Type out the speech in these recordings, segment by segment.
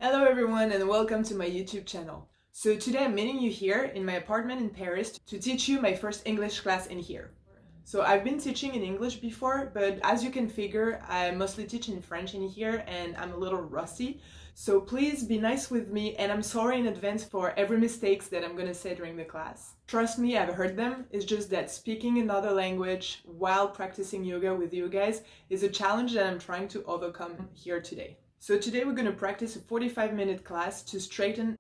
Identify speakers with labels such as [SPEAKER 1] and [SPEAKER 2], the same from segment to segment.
[SPEAKER 1] Hello everyone and welcome to my YouTube channel. So today I'm meeting you here in my apartment in Paris to teach you my first English class in here. So I've been teaching in English before, but as you can figure, I mostly teach in French in here and I'm a little rusty. So please be nice with me and I'm sorry in advance for every mistakes that I'm gonna say during the class. Trust me, I've heard them. It's just that speaking another language while practicing yoga with you guys is a challenge that I'm trying to overcome here today. So today we're going to practice a 45-minute class to straighten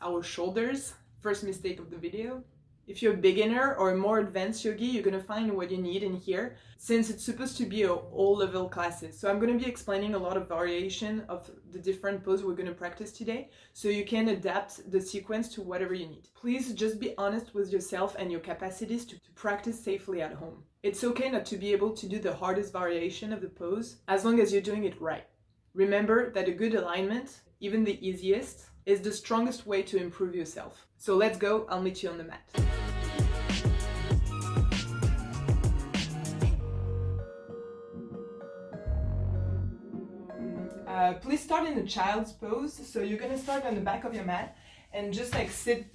[SPEAKER 1] our shoulders. First mistake of the video. If you're a beginner or a more advanced yogi, you're going to find what you need in here since it's supposed to be all level classes. So I'm going to be explaining a lot of variation of the different poses we're going to practice today so you can adapt the sequence to whatever you need. Please just be honest with yourself and your capacities to practice safely at home. It's okay not to be able to do the hardest variation of the pose as long as you're doing it right. Remember that a good alignment, even the easiest, is the strongest way to improve yourself. So let's go, I'll meet you on the mat. Please start in a child's pose. So you're gonna start on the back of your mat and just like sit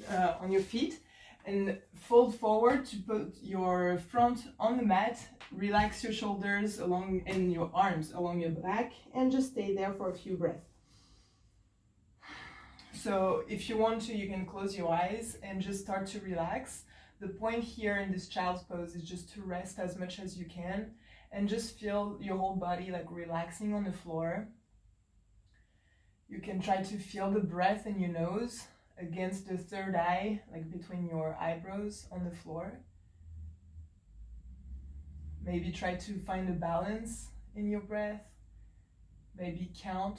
[SPEAKER 1] on your feet and fold forward to put your front on the mat, relax your shoulders along and your arms along your back and just stay there for a few breaths. So if you want to, you can close your eyes and just start to relax. The point here in this child's pose is just to rest as much as you can and just feel your whole body like relaxing on the floor. You can try to feel the breath in your nose against the third eye, like between your eyebrows on the floor. Maybe try to find a balance in your breath. Maybe count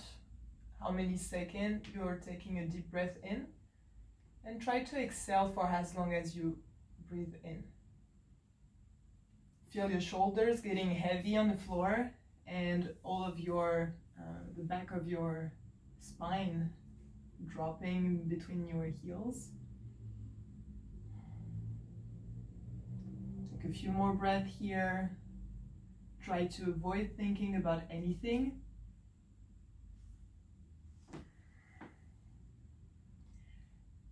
[SPEAKER 1] how many seconds you're taking a deep breath in and try to exhale for as long as you breathe in. Feel your shoulders getting heavy on the floor and all of your, the back of your spine dropping between your heels. Take a few more breaths here. Try to avoid thinking about anything.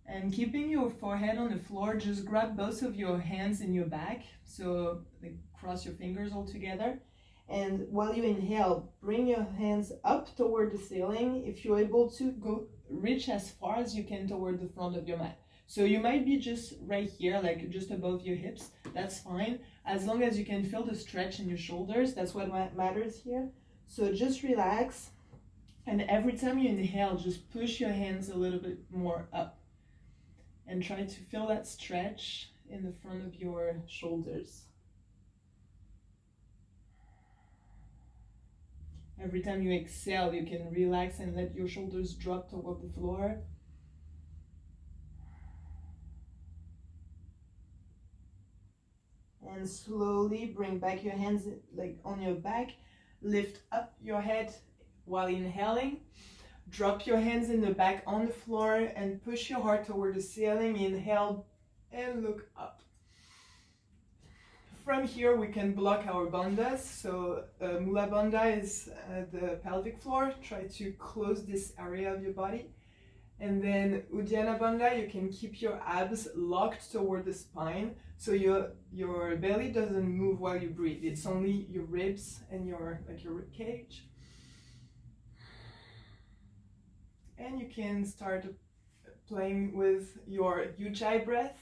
[SPEAKER 1] And keeping your forehead on the floor, just grab both of your hands in your back. So like, cross your fingers all together. And while you inhale, bring your hands up toward the ceiling. If you're able to, go reach as far as you can toward the front of your mat. So you might be just right here, like just above your hips. That's fine. As long as you can feel the stretch in your shoulders, that's what matters here. So just relax. And every time you inhale, just push your hands a little bit more up. And try to feel that stretch in the front of your shoulders. Every time you exhale, you can relax and let your shoulders drop toward the floor. And slowly bring back your hands like on your back. Lift up your head while inhaling. Drop your hands in the back on the floor and push your heart toward the ceiling. Inhale and look up. From here we can block our bandhas. So Mula Bandha is the pelvic floor. Try to close this area of your body. And then Uddiyana Bandha, you can keep your abs locked toward the spine. So your belly doesn't move while you breathe. It's only your ribs and your rib cage. And you can start playing with your Ujjayi breath.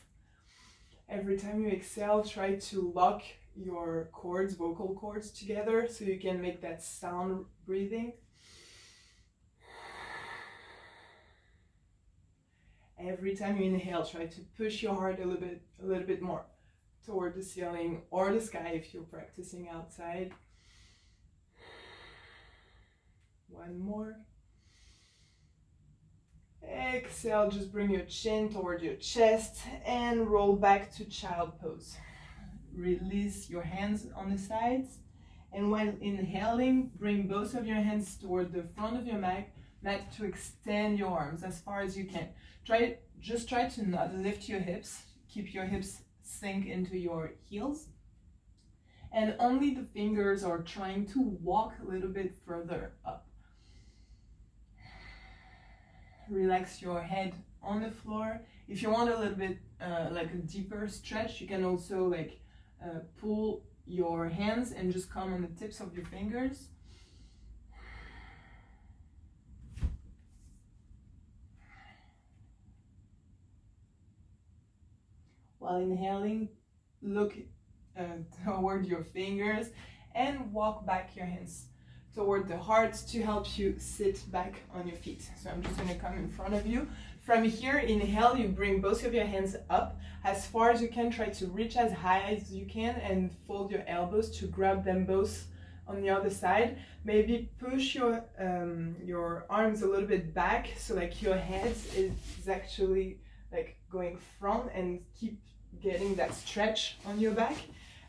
[SPEAKER 1] Every time you exhale, try to lock your cords, vocal cords together so you can make that sound breathing. Every time you inhale, try to push your heart a little bit more toward the ceiling or the sky if you're practicing outside. One more. Exhale, just bring your chin toward your chest and roll back to child pose. Release your hands on the sides. And when inhaling, bring both of your hands toward the front of your mat to extend your arms as far as you can. Just try to not lift your hips. Keep your hips sink into your heels. And only the fingers are trying to walk a little bit further up. Relax your head on the floor. If you want a little bit like a deeper stretch, you can also like pull your hands and just come on the tips of your fingers. While inhaling, look toward your fingers and walk back your hands toward the heart to help you sit back on your feet. So I'm just going to come in front of you. From here, inhale, you bring both of your hands up as far as you can. Try to reach as high as you can and fold your elbows to grab them both on the other side. Maybe push your arms a little bit back, so like your head is actually like going front, and keep getting that stretch on your back.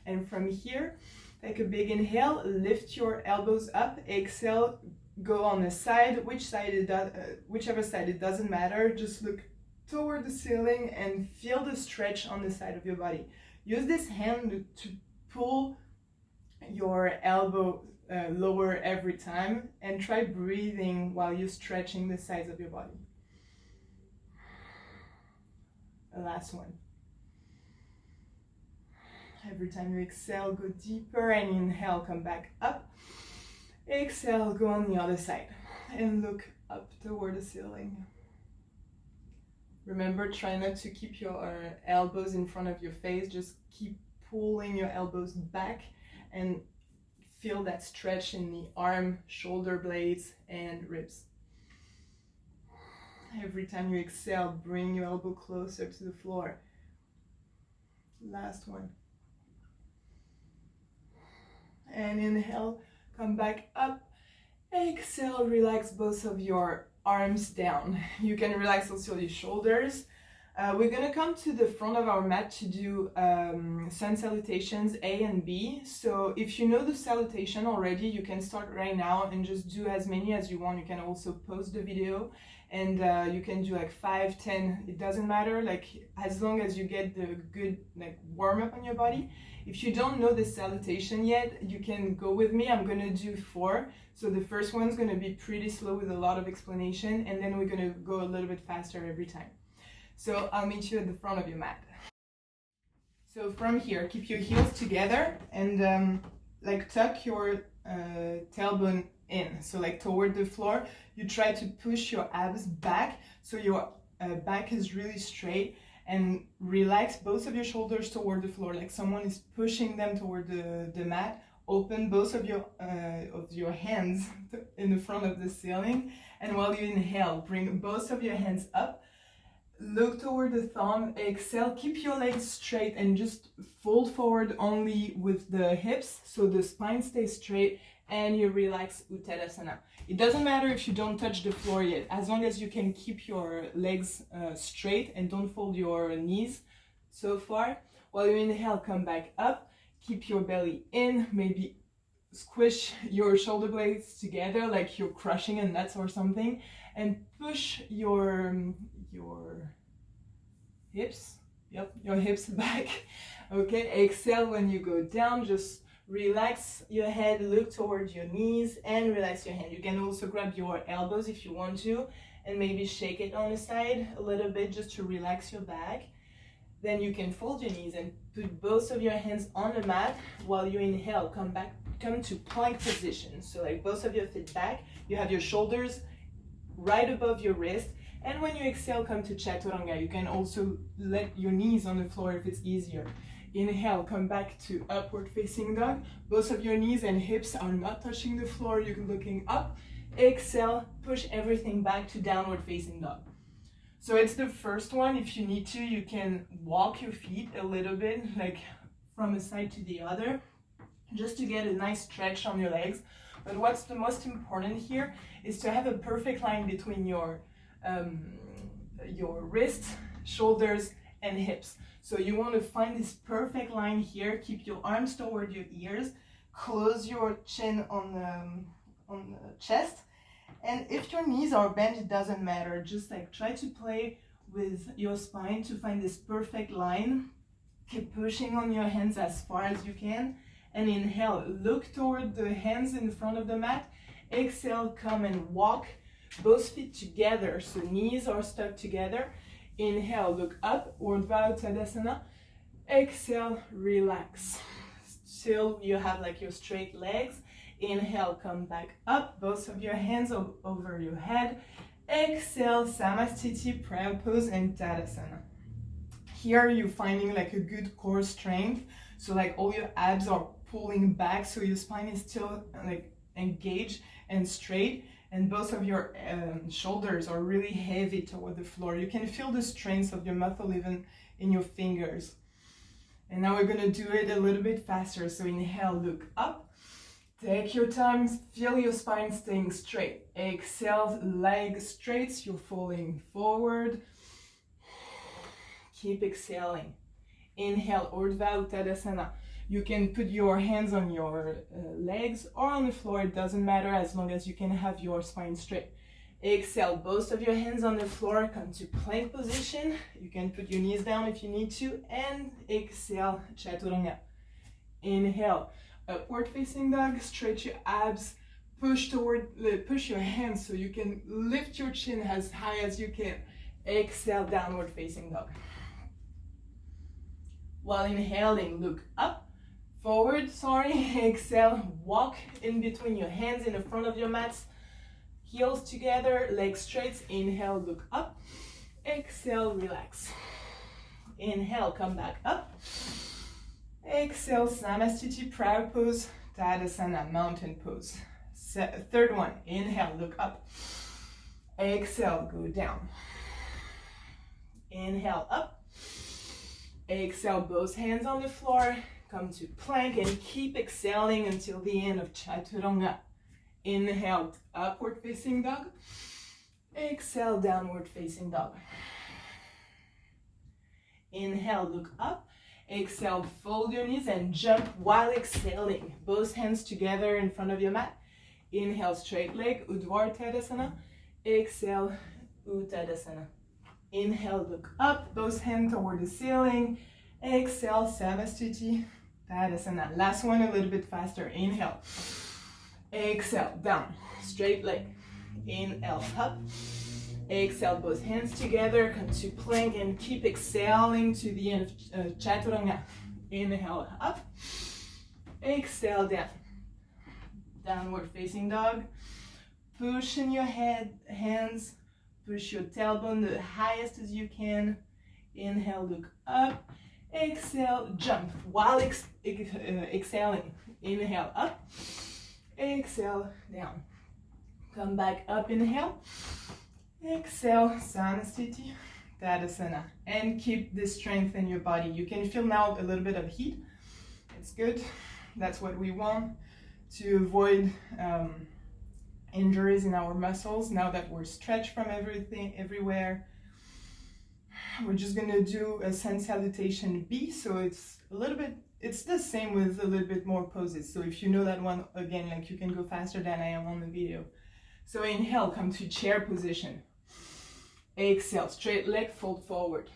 [SPEAKER 1] And from here, take a big inhale, lift your elbows up, exhale, go on the side, whichever side, it doesn't matter. Just look toward the ceiling and feel the stretch on the side of your body. Use this hand to pull your elbow lower every time, and try breathing while you're stretching the sides of your body. The last one. Every time you exhale, go deeper, and inhale, come back up. Exhale, go on the other side and look up toward the ceiling. Remember, try not to keep your elbows in front of your face. Just keep pulling your elbows back and feel that stretch in the arm, shoulder blades, and ribs. Every time you exhale, bring your elbow closer to the floor. Last one. And inhale, come back up. Exhale, relax both of your arms down. You can relax also your shoulders. We're gonna come to the front of our mat to do sun salutations A and B. So if you know the salutation already, you can start right now and just do as many as you want. You can also pause the video, and you can do like 5, 10, it doesn't matter, like as long as you get the good like warm up on your body. If you don't know the salutation yet, you can go with me. I'm gonna do 4. So the first one's gonna be pretty slow with a lot of explanation, and then we're gonna go a little bit faster every time. So I'll meet you at the front of your mat. So from here, keep your heels together and like tuck your tailbone in. So like toward the floor, you try to push your abs back so your back is really straight, and relax both of your shoulders toward the floor, like someone is pushing them toward the mat. Open both of your hands in the front of the ceiling, and while you inhale, bring both of your hands up. Look toward the thumb, exhale, keep your legs straight and just fold forward only with the hips so the spine stays straight, and you relax Uttanasana. It doesn't matter if you don't touch the floor yet, as long as you can keep your legs straight and don't fold your knees so far. While you inhale, come back up, keep your belly in, maybe squish your shoulder blades together like you're crushing a nut or something, and push your hips, your hips back. Okay, exhale when you go down, just relax your head, look toward your knees, and relax your hand. You can also grab your elbows if you want to, and maybe shake it on the side a little bit just to relax your back. Then you can fold your knees and put both of your hands on the mat. While you inhale, come to plank position. So like both of your feet back, you have your shoulders right above your wrist. And when you exhale, come to Chaturanga. You can also let your knees on the floor if it's easier. Inhale, come back to upward facing dog. Both of your knees and hips are not touching the floor, you're looking up. Exhale, push everything back to downward facing dog. So it's the first one. If you need to, you can walk your feet a little bit, like from a side to the other, just to get a nice stretch on your legs. But what's the most important here is to have a perfect line between your wrists, shoulders, and hips. So you want to find this perfect line here. Keep your arms toward your ears, close your chin on the chest, and if your knees are bent, it doesn't matter. Just like try to play with your spine to find this perfect line. Keep pushing on your hands as far as you can, and inhale, look toward the hands in front of the mat. Exhale, come and walk both feet together, so knees are stuck together. Inhale, look up, Urdhva Uttanasana. Exhale, relax. Still, you have like your straight legs. Inhale, come back up, both of your hands over your head. Exhale, Samastiti, prayer pose, and Tadasana. Here you're finding like a good core strength, so like all your abs are pulling back, so your spine is still like engaged and straight, and both of your shoulders are really heavy toward the floor. You can feel the strength of your muscle even in your fingers. And now we're gonna do it a little bit faster. So inhale, look up. Take your time, feel your spine staying straight. Exhale, legs straight, you're falling forward. Keep exhaling. Inhale, Urdhva Uttanasana. You can put your hands on your legs or on the floor, it doesn't matter as long as you can have your spine straight. Exhale, both of your hands on the floor, come to plank position. You can put your knees down if you need to, and exhale, Chaturanga. Inhale, upward facing dog, stretch your abs, push your hands so you can lift your chin as high as you can. Exhale, downward facing dog. While inhaling, look up, forward, exhale, walk in between your hands in the front of your mats, heels together, legs straight. Inhale, look up, exhale, relax. Inhale, come back up. Exhale, Samastiti, prayer pose, Tadasana, mountain pose. Third one, inhale, look up. Exhale, go down. Inhale, up. Exhale, both hands on the floor. Come to plank and keep exhaling until the end of Chaturanga. Inhale, upward facing dog. Exhale, downward facing dog. Inhale, look up. Exhale, fold your knees and jump while exhaling. Both hands together in front of your mat. Inhale, straight leg, Urdhva Uttanasana. Exhale, Uttanasana. Inhale, look up, both hands toward the ceiling. Exhale, Samastiti, Tadasana. Last one a little bit faster. Inhale. Exhale, down, straight leg. Inhale, up. Exhale, both hands together, come to plank and keep exhaling to the end of Chaturanga. Inhale, up. Exhale, down. Downward facing dog. Push in your hands. Push your tailbone the highest as you can. Inhale, look up. Exhale, jump while exhaling. Inhale, up. Exhale, down. Come back up, inhale. Exhale, Samastiti, Tadasana. And keep this strength in your body. You can feel now a little bit of heat. It's good. That's what we want to avoid injuries in our muscles. Now that we're stretched from everywhere, we're just gonna do a sun salutation B. So it's the same with a little bit more poses. So if you know that one, again, like you can go faster than I am on the video. So inhale, come to chair position. Exhale, straight leg, fold forward.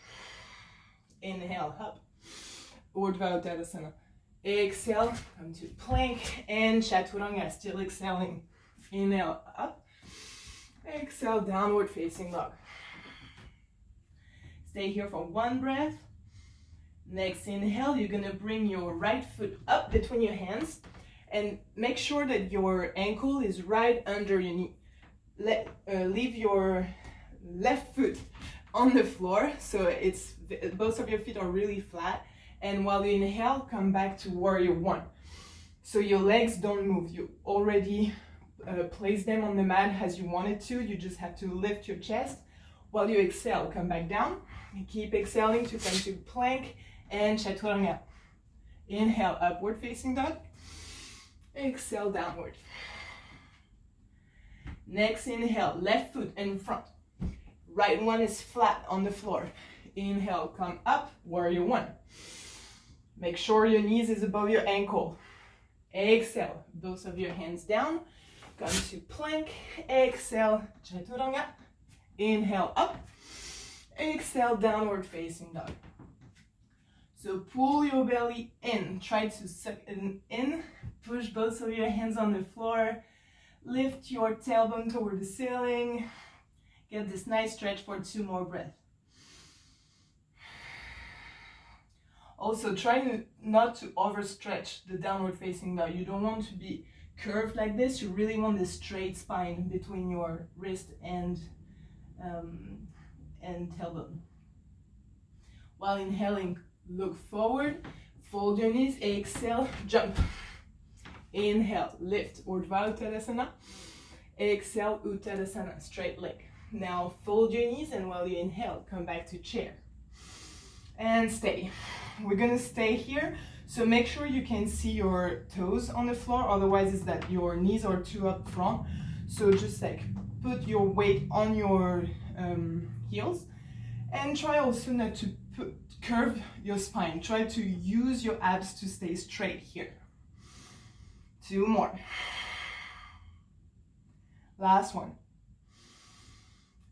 [SPEAKER 1] Inhale, up. Urdhva Uttanasana. Exhale, come to plank and Chaturanga, still exhaling. Inhale, up. Exhale, downward facing dog. Stay here for one breath. Next inhale, you're gonna bring your right foot up between your hands and make sure that your ankle is right under your knee. Leave your left foot on the floor so it's both of your feet are really flat. And while you inhale, come back to warrior one. So your legs don't move. You already place them on the mat as you wanted to. You just have to lift your chest. While you exhale, come back down. Keep exhaling to come to plank and Chaturanga. Inhale, upward facing dog. Exhale, downward. Next inhale, left foot in front. Right one is flat on the floor. Inhale, come up, warrior one. Make sure your knees is above your ankle. Exhale, both of your hands down. Come to plank. Exhale, Chaturanga. Inhale, up. Exhale, downward facing dog. So pull your belly in. Try to suck it in. Push both of your hands on the floor. Lift your tailbone toward the ceiling. Get this nice stretch for 2 more breaths. Also, try not to overstretch the downward facing dog. You don't want to be curved like this. You really want this straight spine between your wrist and tailbone. While inhaling, look forward, fold your knees, exhale, jump. Inhale, lift, Urdhva Uttanasana. Exhale, Uttanasana, straight leg. Now fold your knees, and while you inhale, come back to chair. And stay. We're gonna stay here, so make sure you can see your toes on the floor, otherwise it's that your knees are too up front. So just like put your weight on your heels, and try also not to curve your spine. Try to use your abs to stay straight here. 2 more. Last one.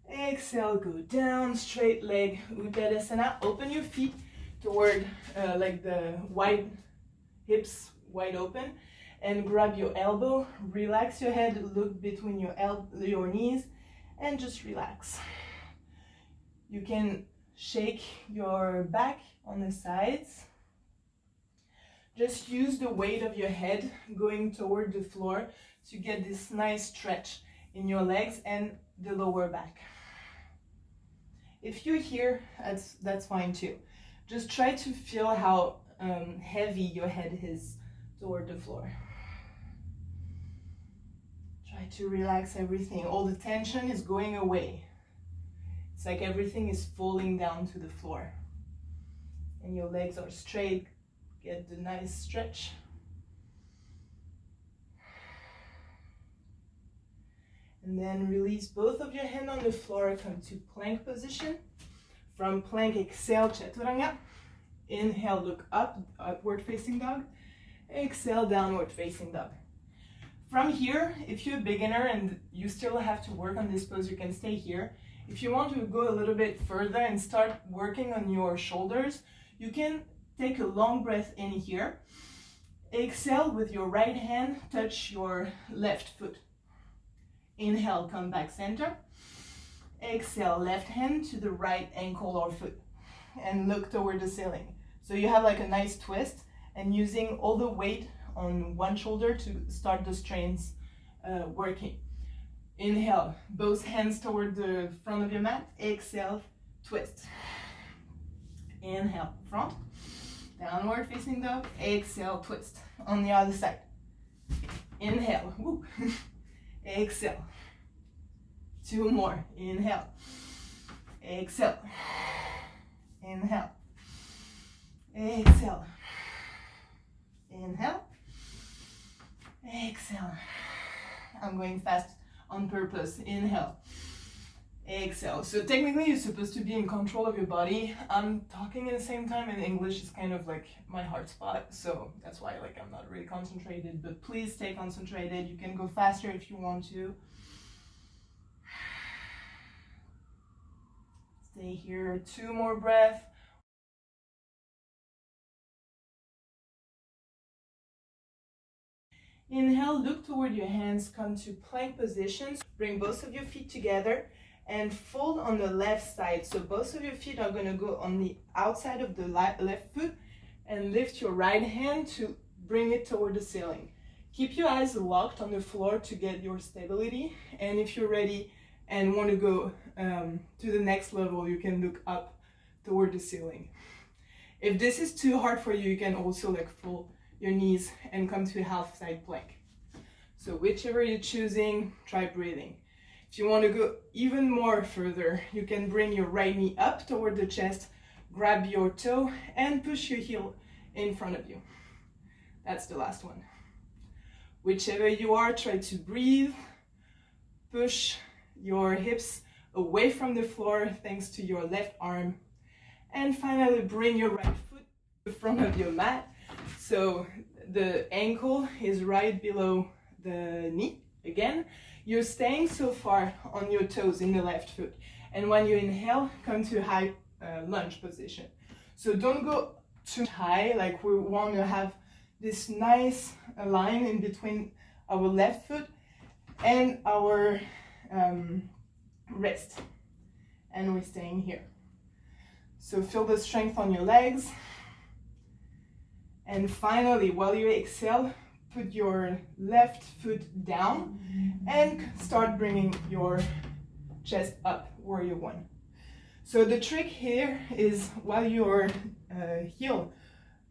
[SPEAKER 1] Exhale, go down, straight leg, Uttanasana. Open your feet toward like the wide hips wide open, and grab your elbow. Relax your head, look between your knees, and just relax. You can shake your back on the sides. Just use the weight of your head going toward the floor to get this nice stretch in your legs and the lower back. If you're here, that's fine too. Just try to feel how heavy your head is toward the floor. Try to relax everything. All the tension is going away. It's like everything is falling down to the floor. And your legs are straight. Get the nice stretch. And then release both of your hands on the floor. Come to plank position. From plank, exhale, Chaturanga. Inhale, look up, upward facing dog. Exhale, downward facing dog. From here, if you're a beginner and you still have to work on this pose, you can stay here. If you want to go a little bit further and start working on your shoulders, you can take a long breath in here. Exhale, with your right hand, touch your left foot. Inhale, come back center. Exhale, left hand to the right ankle or foot, and look toward the ceiling. So you have like a nice twist, and using all the weight on one shoulder to start the strains working. Inhale, both hands toward the front of your mat. Exhale, twist. Inhale, front. Downward facing dog. Exhale, twist. On the other side. Inhale. Woo. Exhale. 2 more. Inhale. Exhale. Inhale. Exhale. Inhale. Exhale. I'm going fast on purpose. Inhale. Exhale. So technically you're supposed to be in control of your body. I'm talking at the same time, and English is kind of like my hard spot, so that's why like I'm not really concentrated, but please stay concentrated. You can go faster if you want to. Stay here. 2 more breaths. Inhale, look toward your hands, come to plank position. Bring both of your feet together and fold on the left side. So both of your feet are going to go on the outside of the left foot, and lift your right hand to bring it toward the ceiling. Keep your eyes locked on the floor to get your stability, and if you're ready and want to go to the next level, you can look up toward the ceiling. If this is too hard for you, you can also like fold your knees and come to half side plank. So whichever you're choosing, try breathing. If you want to go even more further, you can bring your right knee up toward the chest, grab your toe, and push your heel in front of you. That's the last one. Whichever you are, try to breathe. Push your hips away from the floor thanks to your left arm. And finally, bring your right foot in front of your mat. So the ankle is right below the knee. Again, you're staying so far on your toes in the left foot. And when you inhale, come to high lunge position. So don't go too high, like we want to have this nice line in between our left foot and our wrist. And we're staying here. So feel the strength on your legs. And finally, while you exhale, put your left foot down and start bringing your chest up where you want. So the trick here is while your heel,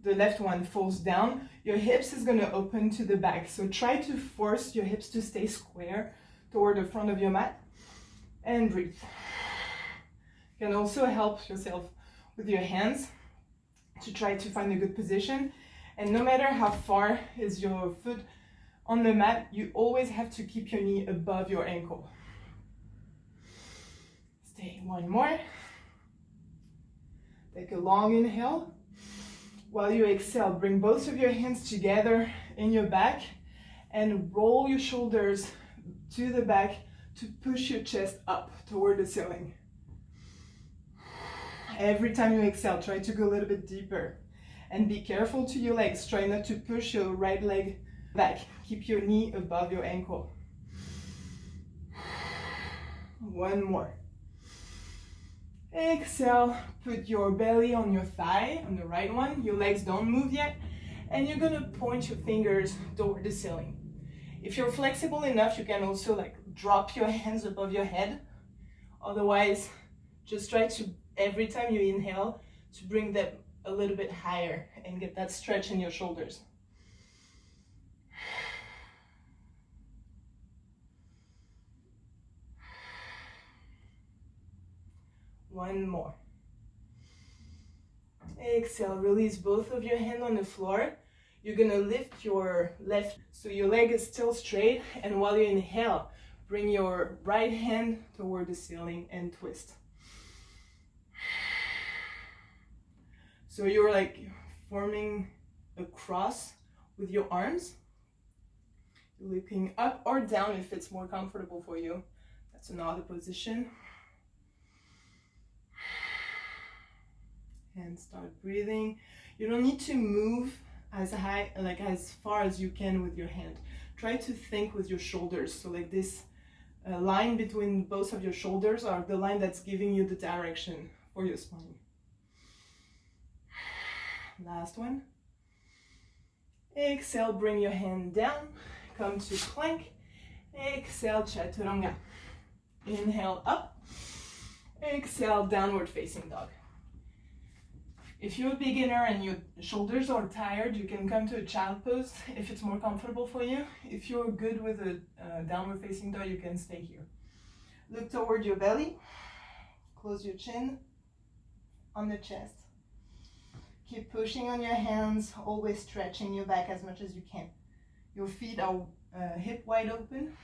[SPEAKER 1] the left one, falls down, your hips is going to open to the back. So try to force your hips to stay square toward the front of your mat and breathe. You can also help yourself with your hands to try to find a good position. And no matter how far is your foot on the mat, you always have to keep your knee above your ankle. Stay one more. Take a long inhale. While you exhale, bring both of your hands together in your back and roll your shoulders to the back to push your chest up toward the ceiling. Every time you exhale, try to go a little bit deeper. And be careful to your legs. Try not to push your right leg back. Keep your knee above your ankle. One more. Exhale, put your belly on your thigh, on the right one. Your legs don't move yet. And you're gonna point your fingers toward the ceiling. If you're flexible enough, you can also drop your hands above your head. Otherwise, just try to, every time you inhale, to bring them a little bit higher and get that stretch in your shoulders. One more. Exhale, release both of your hands on the floor. You're gonna lift your left, so your leg is still straight, and while you inhale, bring your right hand toward the ceiling and twist. So you're forming a cross with your arms. You're looking up or down if it's more comfortable for you. That's another position. And start breathing. You don't need to move as high, as far as you can with your hand. Try to think with your shoulders. So this line between both of your shoulders are the line that's giving you the direction for your spine. Last one. Exhale, bring your hand down, come to plank. Exhale, Chaturanga. Inhale up. Exhale, downward facing dog. If you're a beginner and your shoulders are tired, you can come to a child pose if it's more comfortable for you. If you're good with a downward facing dog, you can stay here. Look toward your belly. Close your chin on the chest. Keep pushing on your hands, always stretching your back as much as you can. Your feet are hip wide open.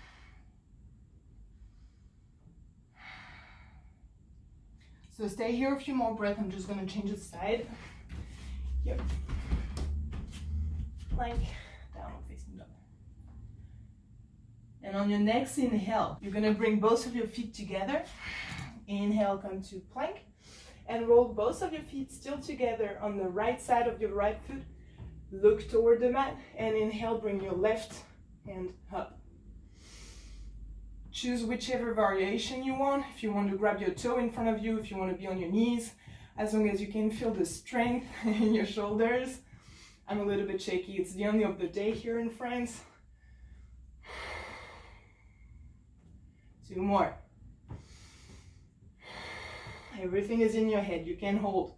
[SPEAKER 1] So stay here a few more breaths. I'm just going to change the side. Yep. Plank, downward facing dog. And on your next inhale, you're going to bring both of your feet together. Inhale, come to plank. And roll both of your feet still together on the right side of your right foot. Look toward the mat and inhale, bring your left hand up. Choose whichever variation you want. If you want to grab your toe in front of you, if you want to be on your knees, as long as you can feel the strength in your shoulders. I'm a little bit shaky. It's the end of the day here in France. 2 more. Everything is in your head. You can hold.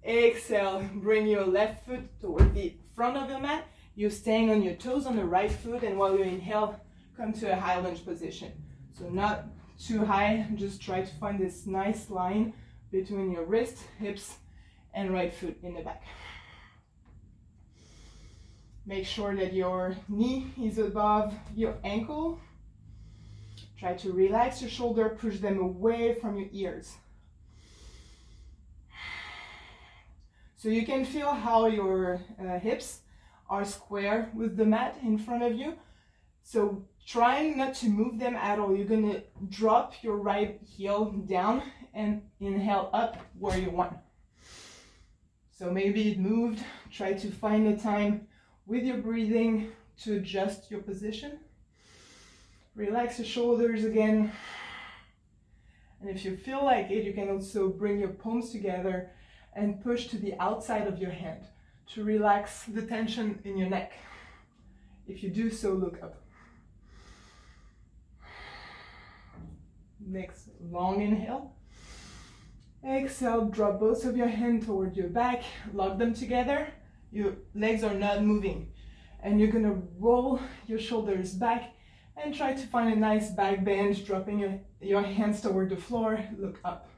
[SPEAKER 1] Exhale, bring your left foot toward the front of the mat. You're staying on your toes on the right foot, and while you inhale, come to a high lunge position. So not too high, just try to find this nice line between your wrist, hips, and right foot in the back. Make sure that your knee is above your ankle. Try to relax your shoulder, push them away from your ears. So you can feel how your hips are square with the mat in front of you. So trying not to move them at all. You're gonna drop your right heel down and inhale up where you want. So maybe it moved. Try to find a time with your breathing to adjust your position. Relax your shoulders again. And if you feel like it, you can also bring your palms together and push to the outside of your hand to relax the tension in your neck. If you do so, look up. Next, long inhale. Exhale, drop both of your hands toward your back, lock them together. Your legs are not moving. And you're gonna roll your shoulders back and try to find a nice back bend, dropping your hands toward the floor, look up.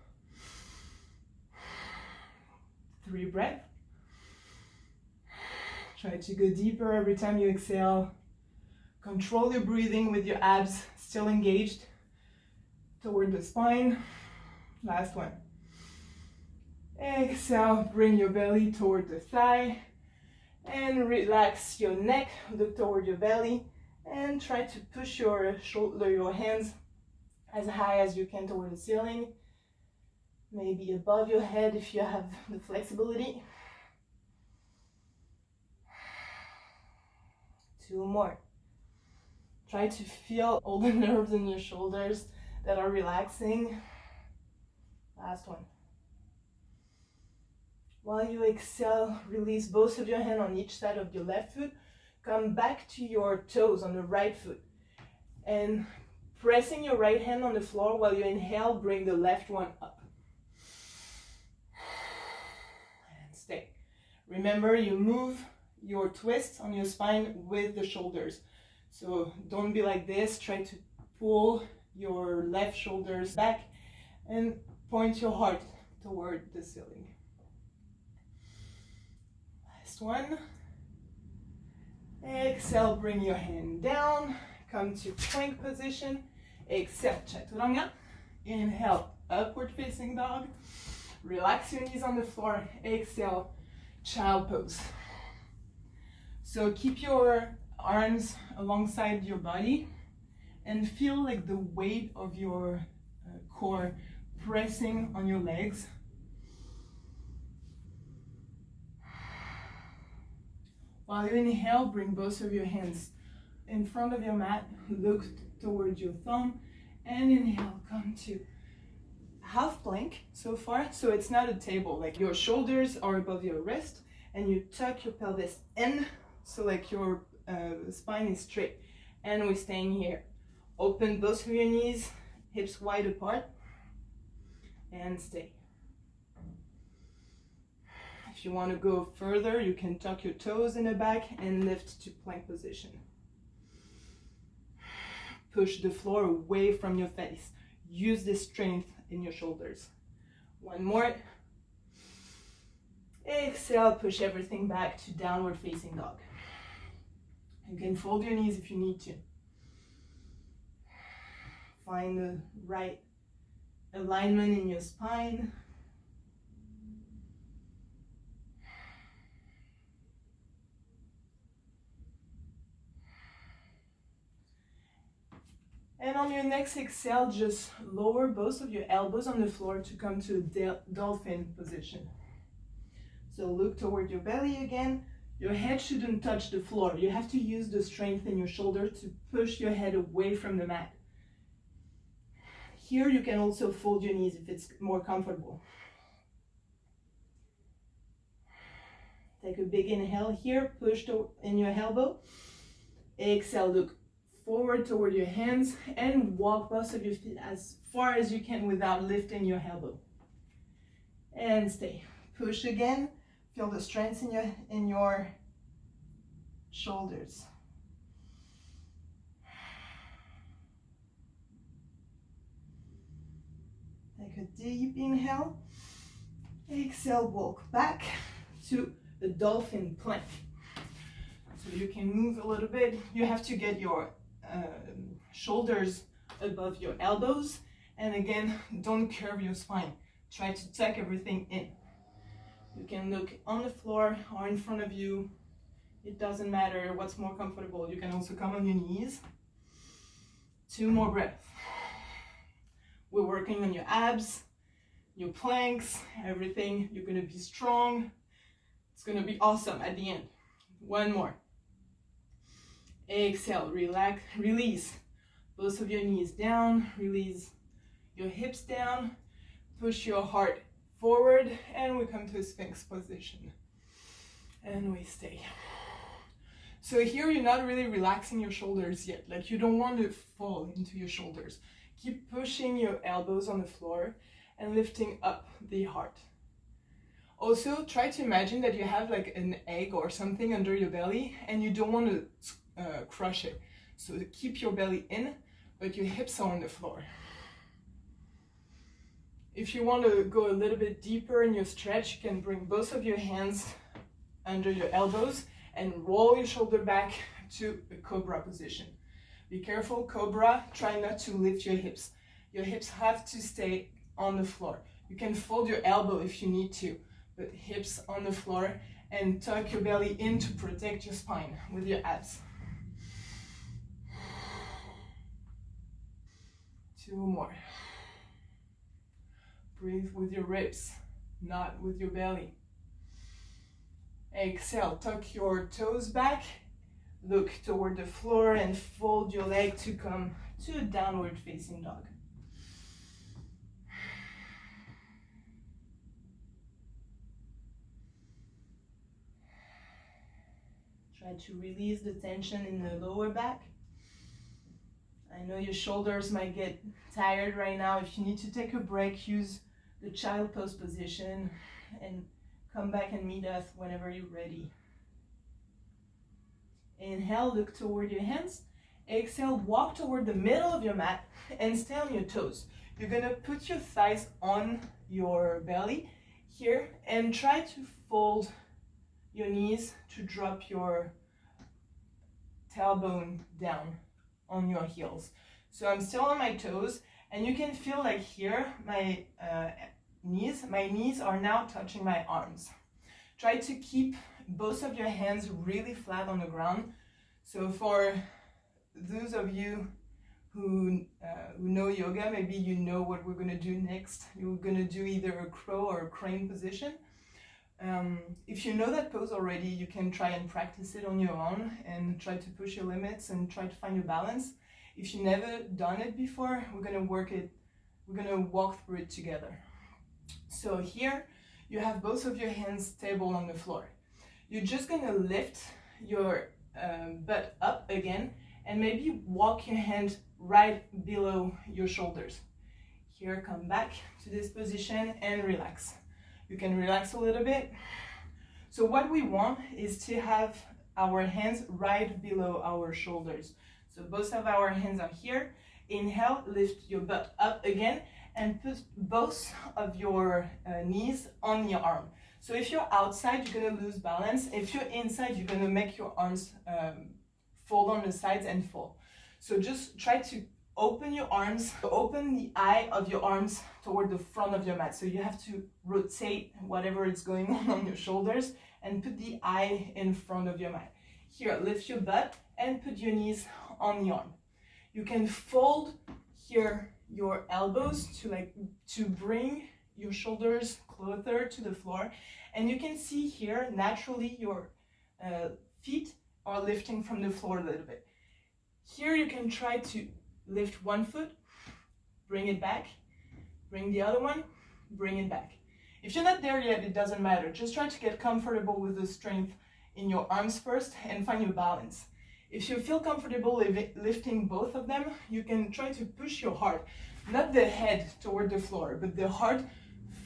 [SPEAKER 1] 3 breaths. Try to go deeper every time you exhale. Control your breathing with your abs still engaged toward the spine. Last one. Exhale, bring your belly toward the thigh and relax your neck, look toward your belly. And try to push your hands as high as you can toward the ceiling. Maybe above your head if you have the flexibility. 2 more. Try to feel all the nerves in your shoulders that are relaxing. Last one. While you exhale, release both of your hands on each side of your left foot. Come back to your toes on the right foot. And pressing your right hand on the floor while you inhale, bring the left one up. And stay. Remember, you move your twist on your spine with the shoulders. So don't be like this. Try to pull your left shoulders back and point your heart toward the ceiling. Last one. Exhale, bring your hand down, come to plank position. Exhale, Chaturanga. Inhale, upward facing dog. Relax your knees on the floor. Exhale, child pose. So keep your arms alongside your body and feel like the weight of your core pressing on your legs. While you inhale, bring both of your hands in front of your mat, look towards your thumb, and inhale, come to half plank so far. So it's not a table, like your shoulders are above your wrist, and you tuck your pelvis in, so like your spine is straight. And we're staying here. Open both of your knees, hips wide apart, and stay. If you want to go further, you can tuck your toes in the back and lift to plank position. Push the floor away from your face. Use this strength in your shoulders. One more. Exhale, push everything back to downward facing dog. You can fold your knees if you need to. Find the right alignment in your spine. And on your next exhale, just lower both of your elbows on the floor to come to a dolphin position. So look toward your belly again. Your head shouldn't touch the floor. You have to use the strength in your shoulder to push your head away from the mat. Here you can also fold your knees if it's more comfortable. Take a big inhale here, push in your elbow. Exhale, look forward toward your hands and walk both of your feet as far as you can without lifting your elbow. And stay. Push again. Feel the strength in your shoulders. Take a deep inhale. Exhale, walk back to the dolphin plank. So you can move a little bit. You have to get your shoulders above your elbows, and again, don't curve your spine. Try to tuck everything in. You can look on the floor or in front of you. It doesn't matter what's more comfortable. You can also come on your knees. 2 more breaths. We're working on your abs, your planks, everything. You're gonna be strong. It's gonna be awesome at the end. 1 more. Exhale, relax, release Both of your knees down, release your hips down, push your heart forward, and we come to a Sphinx position. And we stay. So here you're not really relaxing your shoulders yet, like you don't want to fall into your shoulders. Keep pushing your elbows on the floor and lifting up the heart. Also, try to imagine that you have like an egg or something under your belly and you don't want to crush it. So keep your belly in, but your hips are on the floor. If you want to go a little bit deeper in your stretch, you can bring both of your hands under your elbows and roll your shoulder back to a Cobra position. Be careful, Cobra, try not to lift your hips. Your hips have to stay on the floor. You can fold your elbow if you need to, but hips on the floor, and tuck your belly in to protect your spine with your abs. 2 more. Breathe with your ribs, not with your belly. Exhale, tuck your toes back, look toward the floor and fold your leg to come to a downward facing dog. Try to release the tension in the lower back. I know your shoulders might get tired right now. If you need to take a break, use the child pose position and come back and meet us whenever you're ready. Inhale, look toward your hands. Exhale, walk toward the middle of your mat and stay on your toes. You're gonna put your thighs on your belly here and try to fold your knees to drop your tailbone down on your heels. So I'm still on my toes, and you can feel like here, my knees are now touching my arms. Try to keep both of your hands really flat on the ground. So for those of you who know yoga, maybe you know what we're gonna do next. You're gonna do either a crow or a crane position. If you know that pose already, you can try and practice it on your own and try to push your limits and try to find your balance. If you've never done it before, we're gonna walk through it together. So here, you have both of your hands stable on the floor. You're just gonna lift your butt up again and maybe walk your hand right below your shoulders. Here, come back to this position and relax. You can relax a little bit. So what we want is to have our hands right below our shoulders. So both of our hands are here. Inhale, lift your butt up again and put both of your knees on your arm. So if you're outside, you're gonna lose balance. If you're inside, you're gonna make your arms fold on the sides and fall. So just try to open your arms, open the eye of your arms toward the front of your mat. So you have to rotate whatever is going on your shoulders and put the eye in front of your mat. Here, lift your butt and put your knees on the arm. You can fold here your elbows to bring your shoulders closer to the floor. And you can see here, naturally, your feet are lifting from the floor a little bit. Here you can try to lift one foot, bring it back, bring the other one, bring it back. If you're not there yet, it doesn't matter. Just try to get comfortable with the strength in your arms first and find your balance. If you feel comfortable lifting both of them, you can try to push your heart, not the head toward the floor, but the heart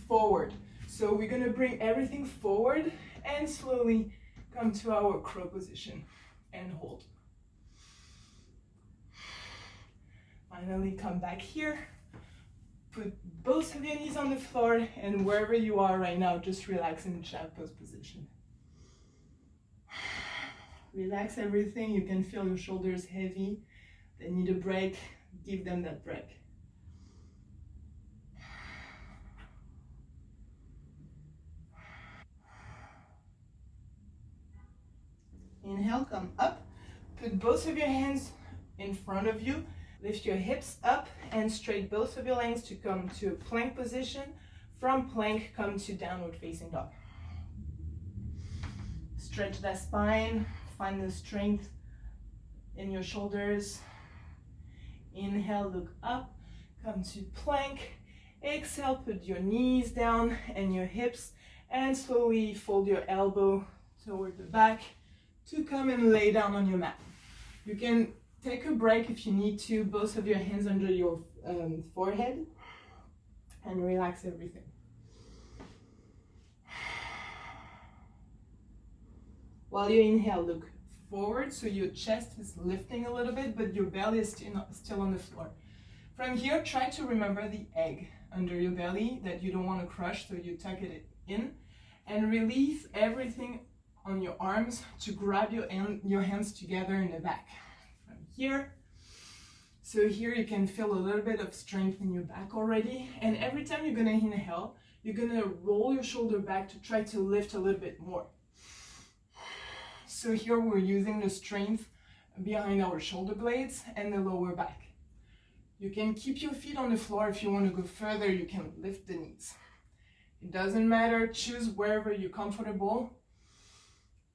[SPEAKER 1] forward. So we're gonna bring everything forward and slowly come to our crow position and hold. Finally, come back here. Put both of your knees on the floor, and wherever you are right now, just relax in the child pose position. Relax everything. You can feel your shoulders heavy. They need a break. Give them that break. Inhale, come up. Put both of your hands in front of you. Lift your hips up and straight both of your legs to come to a plank position. From plank, come to downward facing dog. Stretch that spine, find the strength in your shoulders. Inhale, look up, come to plank. Exhale, put your knees down and your hips, and slowly fold your elbow toward the back to come and lay down on your mat. You can take a break if you need to, both of your hands under your forehead, and relax everything. While you inhale, look forward, so your chest is lifting a little bit, but your belly is still on the floor. From here, try to remember the egg under your belly that you don't want to crush, so you tuck it in, and release everything on your arms to grab your hands together in the back. From here, so here you can feel a little bit of strength in your back already, and every time you're going to inhale, you're going to roll your shoulder back to try to lift a little bit more. So here we're using the strength behind our shoulder blades and the lower back. You can keep your feet on the floor. If you want to go further, you can lift the knees. It doesn't matter, choose wherever you're comfortable.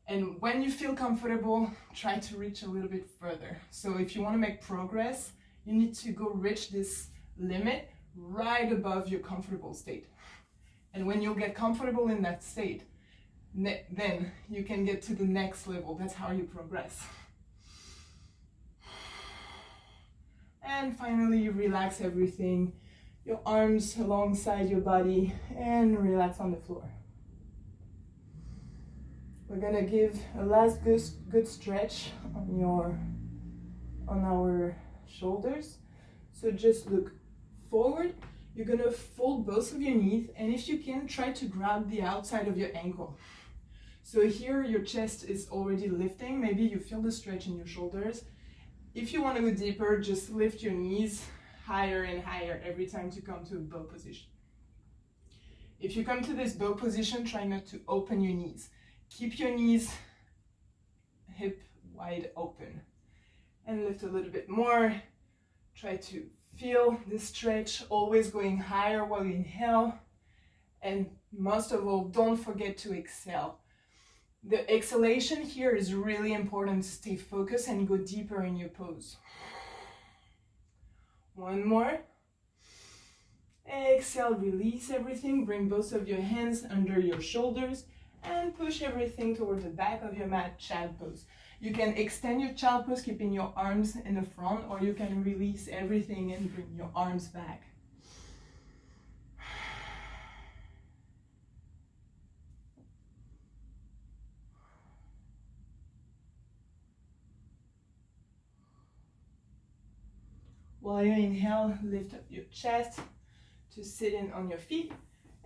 [SPEAKER 1] And when you feel comfortable, try to reach a little bit further. So if you want to make progress, you need to go reach this limit right above your comfortable state. And when you'll get comfortable in that state, then you can get to the next level. That's how you progress. And finally, relax everything, your arms alongside your body, and relax on the floor. We're gonna give a last good stretch on our shoulders. So just look forward. You're gonna fold both of your knees, and if you can, try to grab the outside of your ankle. So here your chest is already lifting. Maybe you feel the stretch in your shoulders. If you want to go deeper, just lift your knees higher and higher every time you come to a bow position. If you come to this bow position, try not to open your knees. Keep your knees hip wide open. And lift a little bit more. Try to feel the stretch, always going higher while you inhale. And most of all, don't forget to exhale. The exhalation here is really important to stay focused and go deeper in your pose. One more. Exhale, release everything. Bring both of your hands under your shoulders and push everything toward the back of your mat, child pose. You can extend your child pose, keeping your arms in the front, or you can release everything and bring your arms back. While you inhale, lift up your chest to sit in on your feet,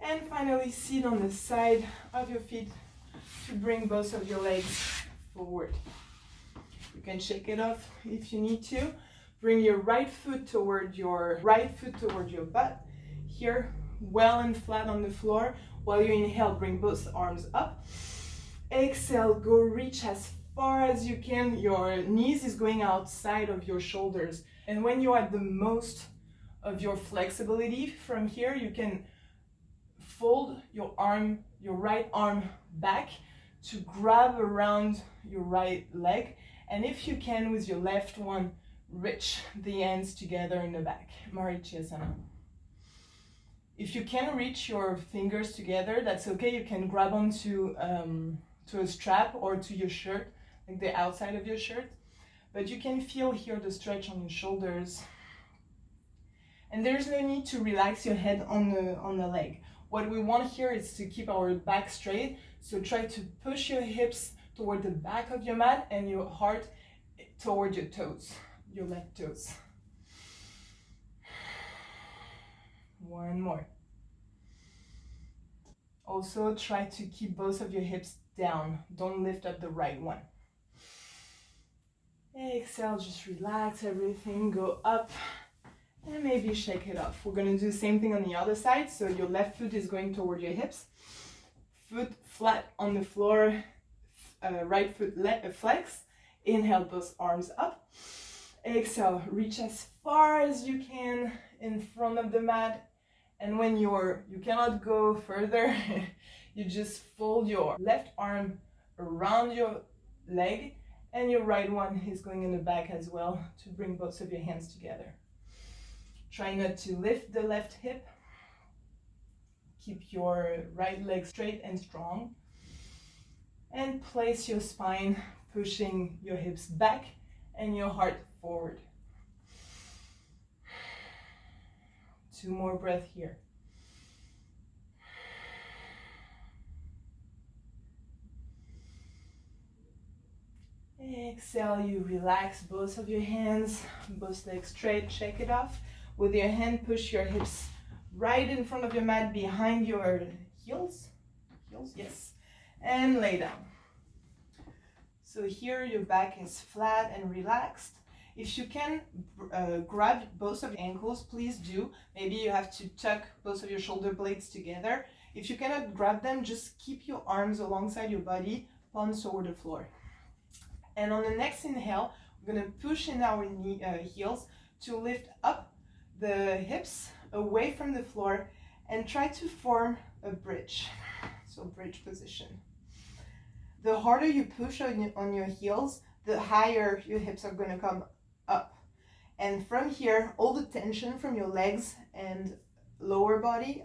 [SPEAKER 1] and finally sit on the side of your feet to bring both of your legs forward. You can shake it off if you need to. Bring your right foot toward your butt. Here, well and flat on the floor. While you inhale, bring both arms up. Exhale, go reach as far as you can. Your knees is going outside of your shoulders. And when you're at the most of your flexibility, from here you can fold your right arm back to grab around your right leg. And if you can, with your left one, reach the ends together in the back, Marichasana. If you can reach your fingers together, that's okay. You can grab onto to a strap or to your shirt, like the outside of your shirt. But you can feel here the stretch on your shoulders. And there's no need to relax your head on the leg. What we want here is to keep our back straight. So try to push your hips toward the back of your mat and your heart toward your toes, your left toes. One more. Also try to keep both of your hips down. Don't lift up the right one. Exhale, just relax everything, go up, and maybe shake it off. We're going to do the same thing on the other side. So your left foot is going toward your hips, foot flat on the floor, right foot flex. Inhale, both arms up. Exhale, reach as far as you can in front of the mat. And when you cannot go further, you just fold your left arm around your leg, and your right one is going in the back as well to bring both of your hands together. Try not to lift the left hip. Keep your right leg straight and strong. And place your spine, pushing your hips back and your heart forward. 2 more breaths here. Exhale, you relax both of your hands, both legs straight, shake it off. With your hand, push your hips right in front of your mat, behind your heels. Yes. And lay down. So here your back is flat and relaxed. If you can grab both of your ankles, please do. Maybe you have to tuck both of your shoulder blades together. If you cannot grab them, just keep your arms alongside your body, palms toward the floor. And on the next inhale, we're going to push in our heels to lift up the hips away from the floor and try to form a bridge. So bridge position. The harder you push on your heels, the higher your hips are going to come up. And from here, all the tension from your legs and lower body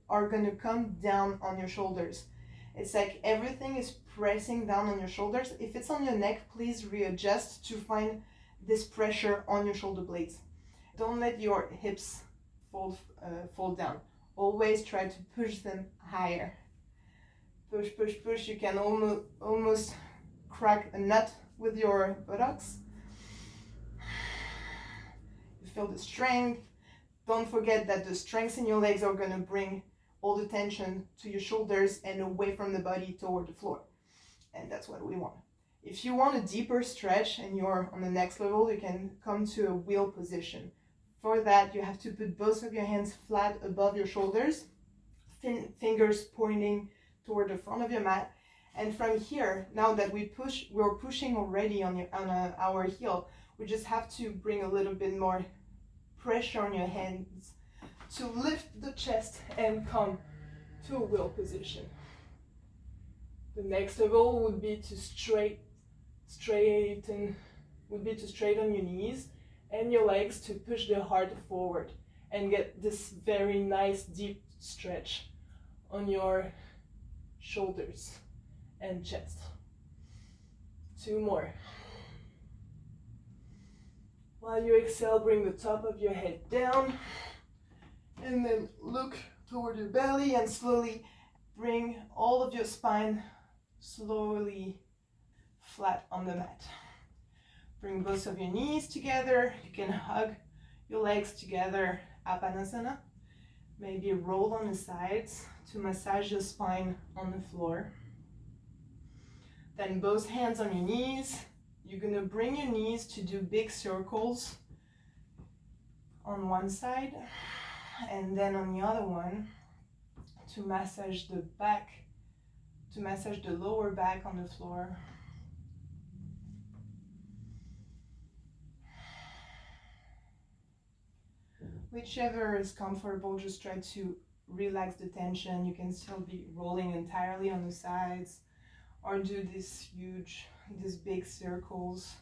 [SPEAKER 1] are going to come down on your shoulders. It's like everything is pressing down on your shoulders. If it's on your neck, please readjust to find this pressure on your shoulder blades. Don't let your hips fall down. Always try to push them higher. Push, push, push. You can almost crack a nut with your buttocks. You feel the strength. Don't forget that the strength in your legs are going to bring all the tension to your shoulders and away from the body toward the floor. And that's what we want. If you want a deeper stretch and you're on the next level, you can come to a wheel position. For that, you have to put both of your hands flat above your shoulders, fingers pointing toward the front of your mat. And from here, now that we're pushing already on our heel, we just have to bring a little bit more pressure on your hands to lift the chest and come to a wheel position. The next level would be to straighten your knees and your legs to push the heart forward and get this very nice deep stretch on your shoulders and chest. 2 more. While you exhale, bring the top of your head down and then look toward your belly and slowly bring all of your spine slowly flat on the mat. Bring both of your knees together. You can hug your legs together, Apanasana. Maybe roll on the sides to massage your spine on the floor. Then both hands on your knees. You're going to bring your knees to do big circles on one side and then on the other one to massage the back, to massage the lower back on the floor. Whichever is comfortable, just try to relax the tension. You can still be rolling entirely on the sides or do these big circles.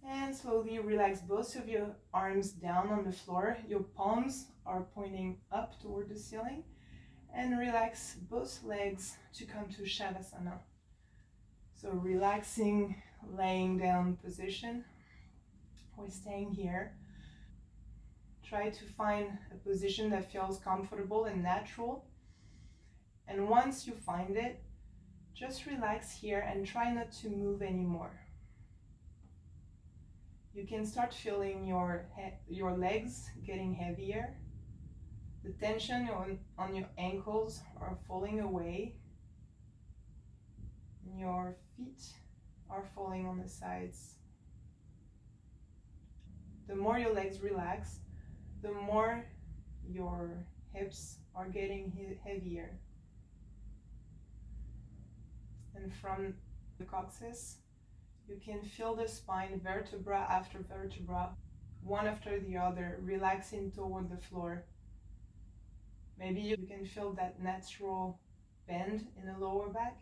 [SPEAKER 1] And slowly relax both of your arms down on the floor. Your palms are pointing up toward the ceiling. And relax both legs to come to Shavasana. So relaxing, laying down position. We're staying here. Try to find a position that feels comfortable and natural. And once you find it, just relax here and try not to move anymore. You can start feeling your legs getting heavier. The tension on your ankles are falling away. Your feet are falling on the sides. The more your legs relax, the more your hips are getting heavier. And from the coccyx, you can feel the spine vertebra after vertebra, one after the other, relaxing toward the floor. Maybe you can feel that natural bend in the lower back.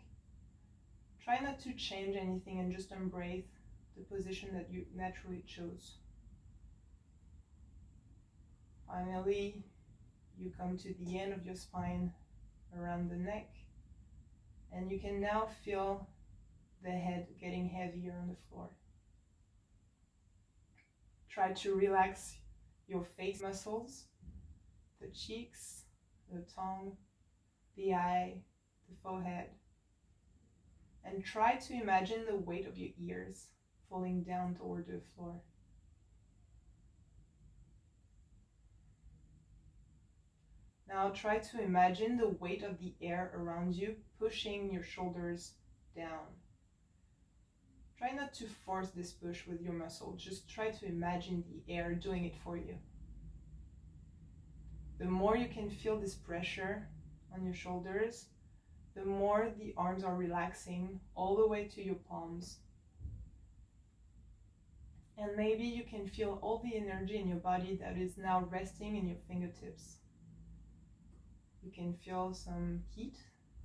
[SPEAKER 1] Try not to change anything and just embrace the position that you naturally chose. Finally, you come to the end of your spine around the neck, and you can now feel the head getting heavier on the floor. Try to relax your face muscles, the cheeks, the tongue, the eye, the forehead, and try to imagine the weight of your ears falling down toward the floor. Now try to imagine the weight of the air around you pushing your shoulders down. Try not to force this push with your muscle, just try to imagine the air doing it for you. The more you can feel this pressure on your shoulders, the more the arms are relaxing all the way to your palms. And maybe you can feel all the energy in your body that is now resting in your fingertips. You can feel some heat,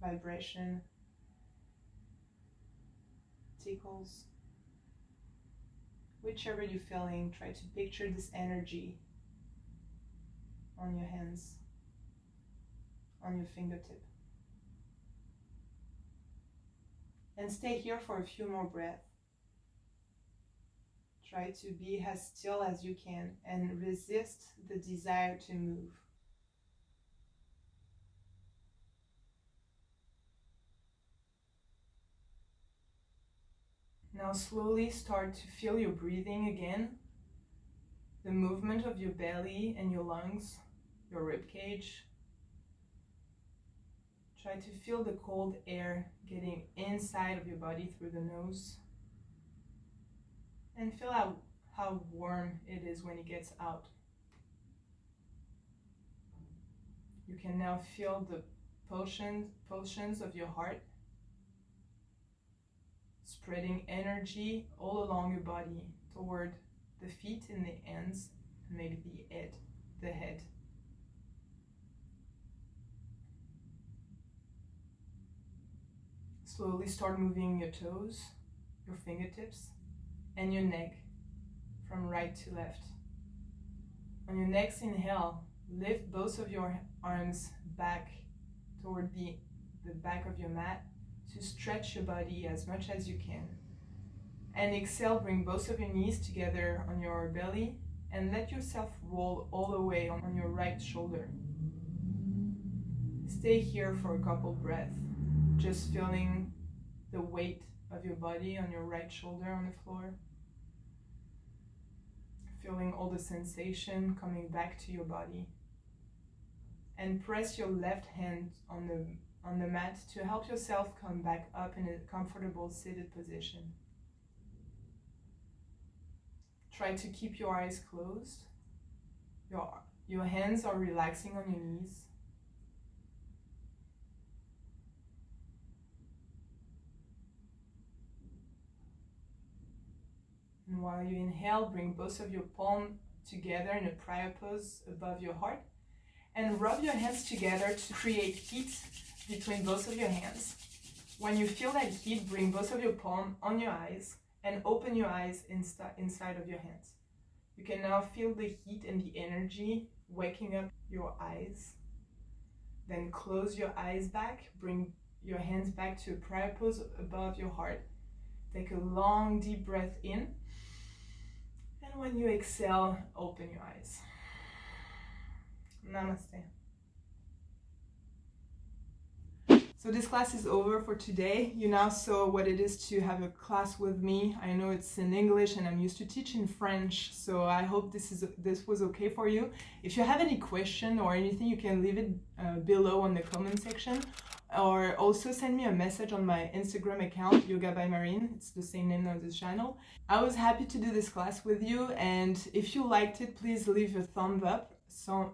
[SPEAKER 1] vibration, tickles. Whichever you're feeling, try to picture this energy on your hands, on your fingertip. And stay here for a few more breaths. Try to be as still as you can and resist the desire to move. Now slowly start to feel your breathing again, the movement of your belly and your lungs, your rib cage. Try to feel the cold air getting inside of your body through the nose. And feel how warm it is when it gets out. You can now feel the pulsions of your heart, spreading energy all along your body toward the feet and the hands, and maybe the head. Slowly start moving your toes, your fingertips, and your neck from right to left. On your next inhale, lift both of your arms back toward the back of your mat to stretch your body as much as you can. And exhale, bring both of your knees together on your belly and let yourself roll all the way on your right shoulder. Stay here for a couple breaths, just feeling the weight of your body on your right shoulder on the floor. Feeling all the sensation coming back to your body. And press your left hand on the mat to help yourself come back up in a comfortable seated position. Try to keep your eyes closed. Your hands are relaxing on your knees. And while you inhale, bring both of your palms together in a prayer pose above your heart. And rub your hands together to create heat between both of your hands. When you feel that heat, bring both of your palms on your eyes and open your eyes inside of your hands. You can now feel the heat and the energy waking up your eyes. Then close your eyes back, bring your hands back to a prayer pose above your heart. Take a long, deep breath in. And when you exhale, open your eyes. Namaste. So this class is over for today. You now saw what it is to have a class with me. I know it's in English and I'm used to teaching French, so I hope this was okay for you. If you have any question or anything, you can leave it below on the comment section, or also send me a message on my Instagram account, Yoga by Marine. It's the same name as the channel. I was happy to do this class with you, and if you liked it, please leave a thumbs up. So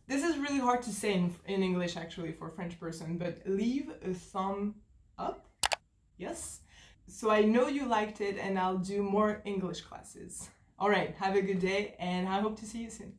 [SPEAKER 1] this is really hard to say in English actually for a French person, but leave a thumb up, yes. So I know you liked it and I'll do more English classes. All right, have a good day and I hope to see you soon.